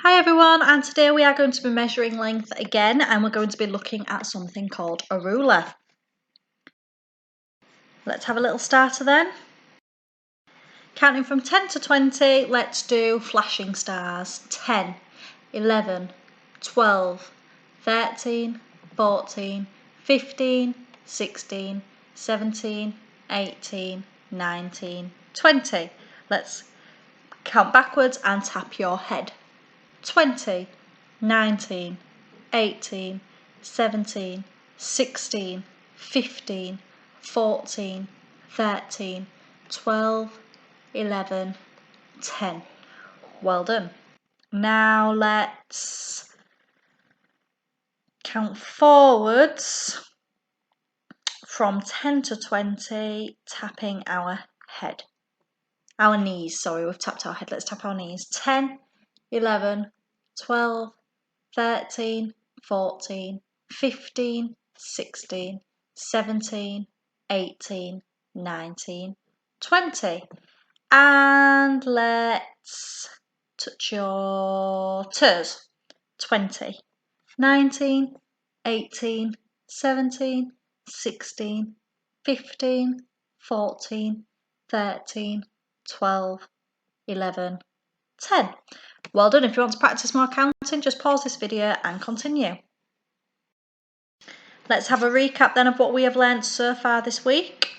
Hi everyone, and today we are going to be measuring length again, and we're going to be looking at something called a ruler. Let's have a little starter then. Counting from 10 to 20, let's do flashing stars. 10, 11, 12, 13, 14, 15, 16, 17, 18, 19, 20. Let's count backwards and tap your head. 20, 19, 18, 17, 16, 15, 14, 13, 12, 11, 10. Well done. Now let's count forwards from 10 to 20, tapping our head. Our knees, sorry, we've tapped our head. Let's tap our knees. 10, 11, 12, 13, 14, 15, 16, 17, 18, 19, 20. And let's touch your toes. 20, 19, 18, 17, 16, 15, 14, 13, 12, 11, 10. Well done. If you want to practice more counting, just pause this video and continue. Let's have a recap then of what we have learnt so far this week.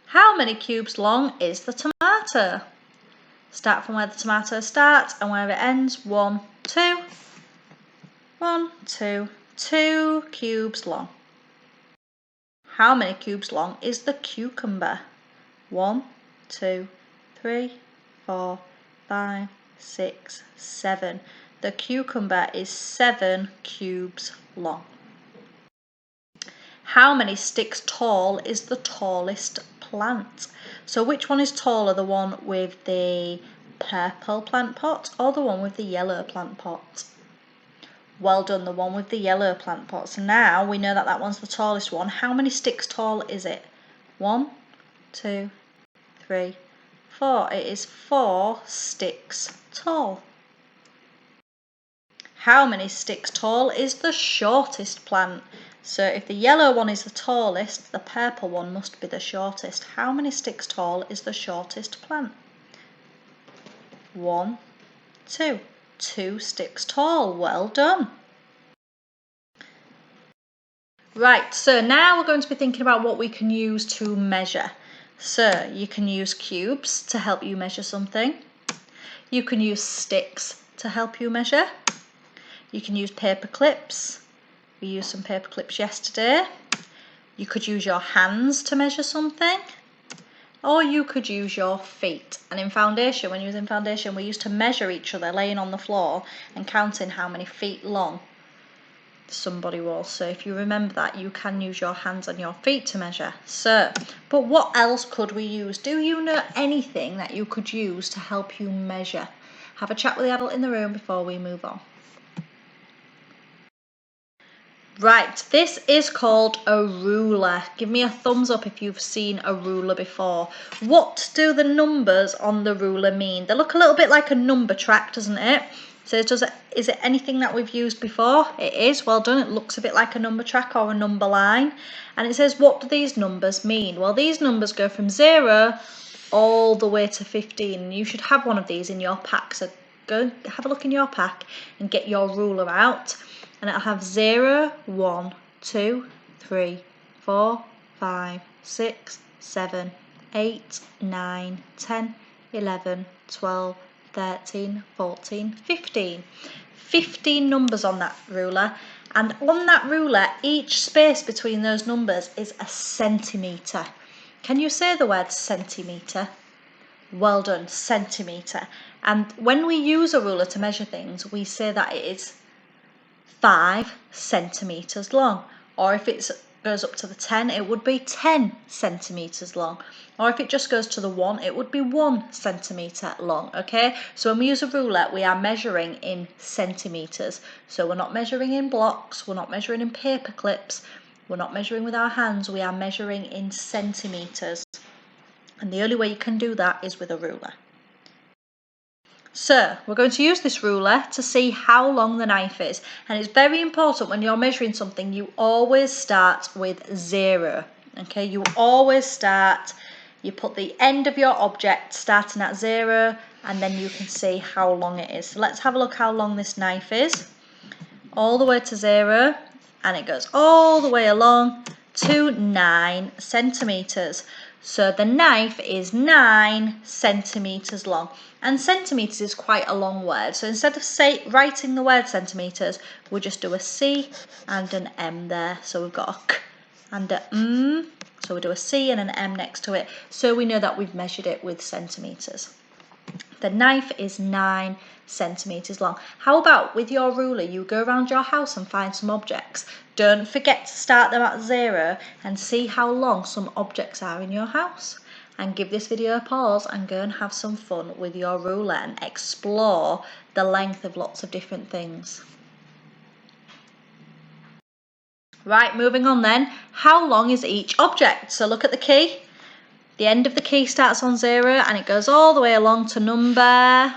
How many cubes long is the tomato? Start from where the tomato starts and where it ends. 1, 2. 1, 2. 2 cubes long. How many cubes long is the cucumber? 1, 2, 3, 4, 5, 6, 7. The cucumber is 7 cubes long. How many sticks tall is the tallest plant? So which one is taller, the one with the purple plant pot or the one with the yellow plant pot? Well done, the one with the yellow plant pot. So now we know that that one's the tallest one. How many sticks tall is it? 1, 2, 3, 4. It is 4 sticks tall. How many sticks tall is the shortest plant? So if the yellow one is the tallest, the purple one must be the shortest. How many sticks tall is the shortest plant? 1, 2. 2 sticks tall. Well done. Right, so now we're going to be thinking about what we can use to measure. So you can use cubes to help you measure something. You can use sticks to help you measure. You can use paper clips. We used some paper clips yesterday. You could use your hands to measure something. Or you could use your feet. And in foundation, when you're using foundation, we used to measure each other laying on the floor and counting how many feet long somebody was. So if you remember that, you can use your hands and your feet to measure. So, but what else could we use? Do you know anything that you could use to help you measure? Have a chat with the adult in the room before we move on. Right, this is called a ruler. Give me a thumbs up if you've seen a ruler before. What do the numbers on the ruler mean? They look a little bit like a number track, doesn't it? So is it anything that we've used before? It is. Well done. It looks a bit like a number track or a number line. And it says, what do these numbers mean? Well, these numbers go from 0 all the way to 15. You should have one of these in your pack. So go have a look in your pack and get your ruler out. And it'll have 0, 1, 2, 3, 4, 5, 6, 7, 8, 9, 10, 11, 12, 13, 14, 15. 15 numbers on that ruler. And on that ruler, each space between those numbers is a centimetre. Can you say the word centimetre? Well done, centimetre. And when we use a ruler to measure things, we say that it is 5 centimetres long, or if it goes up to the 10, it would be 10 centimetres long, or if it just goes to the 1, it would be 1 centimetre long. Okay, so when we use a ruler, we are measuring in centimetres. So we're not measuring in blocks, we're not measuring in paper clips, we're not measuring with our hands, we are measuring in centimetres. And the only way you can do that is with a ruler. So we're going to use this ruler to see how long the knife is. And it's very important when you're measuring something, you always start with 0. Okay, you always start, you put the end of your object starting at 0, and then you can see how long it is. So let's have a look how long this knife is. All the way to 0, and it goes all the way along to 9 centimeters. So the knife is 9 centimeters long, and centimeters is quite a long word. So instead of writing the word centimeters, we'll just do a C and an M there. So we've got a K and a M. So we'll do a C and an M next to it, so we know that we've measured it with centimeters. The knife is 9 centimeters long. How about with your ruler, you go around your house and find some objects. Don't forget to start them at 0 and see how long some objects are in your house. And give this video a pause and go and have some fun with your ruler and explore the length of lots of different things. Right, moving on then. How long is each object? So look at the key. The end of the key starts on 0 and it goes all the way along to number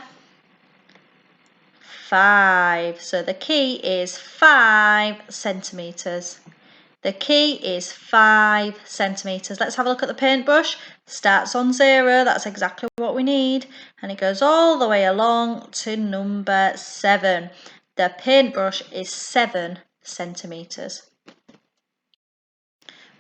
5. So the key is 5 centimeters. The key is 5 centimeters. Let's have a look at the paintbrush. Starts on 0, that's exactly what we need. And it goes all the way along to number 7. The paintbrush is 7 centimeters.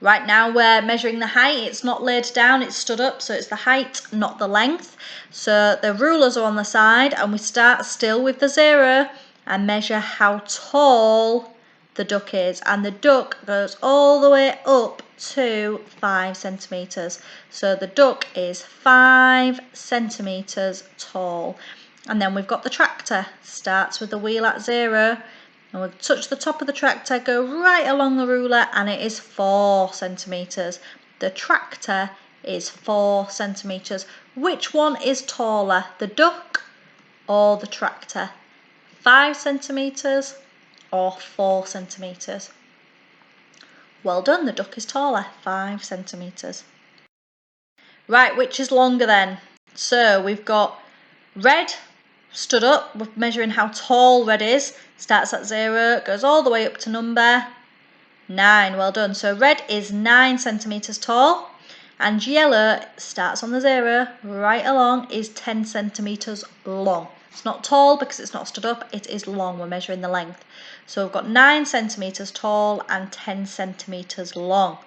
Right now we're measuring the height. It's not laid down, it's stood up, so it's the height, not the length. So the rulers are on the side and we start still with the 0 and measure how tall the duck is. And the duck goes all the way up to 5 centimeters. So the duck is 5 centimeters tall. And then we've got the tractor. Starts with the wheel at 0. And we'll touch the top of the tractor, go right along the ruler, and it is 4 centimeters. The tractor is 4 centimeters. Which one is taller, the duck or the tractor? 5 centimeters or 4 centimeters? Well done, the duck is taller, 5 centimeters. Right, which is longer then? So we've got red stood up. We're measuring how tall red is. Starts at 0, goes all the way up to number 9. Well done. So red is 9 centimeters tall, and yellow starts on the 0, right along, is 10 centimeters long. It's not tall because it's not stood up, it is long. We're measuring the length. So we've got 9 centimeters tall and 10 centimeters long.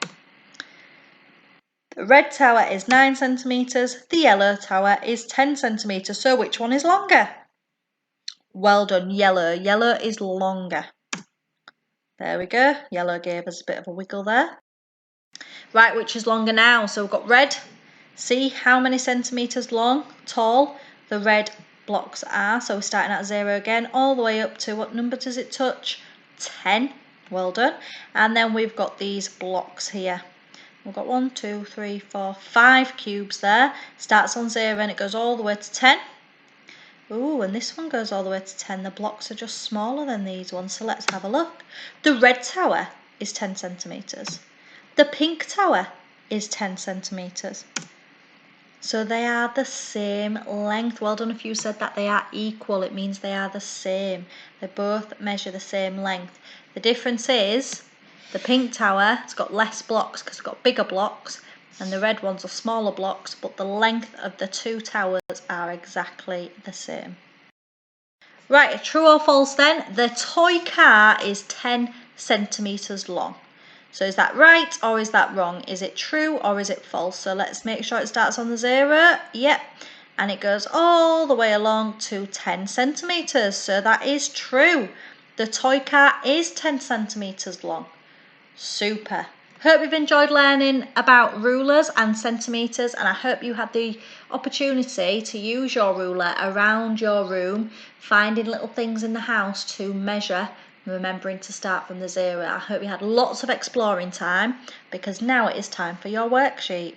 The red tower is 9 centimeters, the yellow tower is 10 centimeters. So which one is longer? Well done, yellow. Yellow is longer. There we go. Yellow gave us a bit of a wiggle there. Right, which is longer now? So we've got red. See how many centimeters long, tall, the red blocks are. So we're starting at 0 again, all the way up to, what number does it touch? 10. Well done. And then we've got these blocks here. We've got 1, 2, 3, 4, 5 cubes there. Starts on 0 and it goes all the way to 10. Ooh, and this one goes all the way to 10. The blocks are just smaller than these ones, so let's have a look. The red tower is 10 centimeters. The pink tower is 10 centimeters. So they are the same length. Well done if you said that they are equal. It means they are the same. They both measure the same length. The difference is the pink tower has got less blocks because it's got bigger blocks, and the red ones are smaller blocks, but the length of the two towers are exactly the same. Right, true or false then? The toy car is 10 centimeters long. So is that right or is that wrong? Is it true or is it false? So let's make sure it starts on the 0. Yep. And it goes all the way along to 10 centimeters. So that is true. The toy car is 10 centimeters long. Super. Hope you've enjoyed learning about rulers and centimeters, and I hope you had the opportunity to use your ruler around your room, finding little things in the house to measure, remembering to start from the 0. I hope you had lots of exploring time, because now it is time for your worksheet.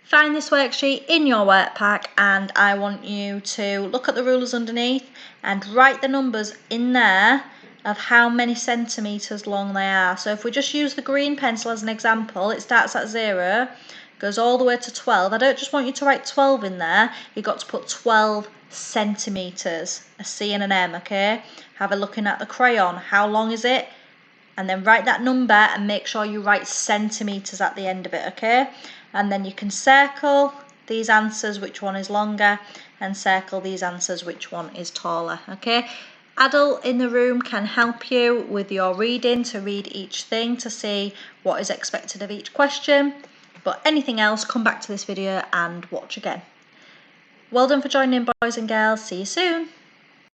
Find this worksheet in your work pack, and I want you to look at the rulers underneath and write the numbers in there of how many centimeters long they are. So if we just use the green pencil as an example, it starts at 0, goes all the way to 12. I don't just want you to write 12 in there, you've got to put 12 centimetres, a C and an M, okay? Have a looking at the crayon, how long is it? And then write that number and make sure you write centimetres at the end of it, okay? And then you can circle these answers, which one is longer, and circle these answers, which one is taller, okay? Adult in the room can help you with your reading, to read each thing, to see what is expected of each question. But anything else, come back to this video and watch again. Well done for joining in, boys and girls. See you soon.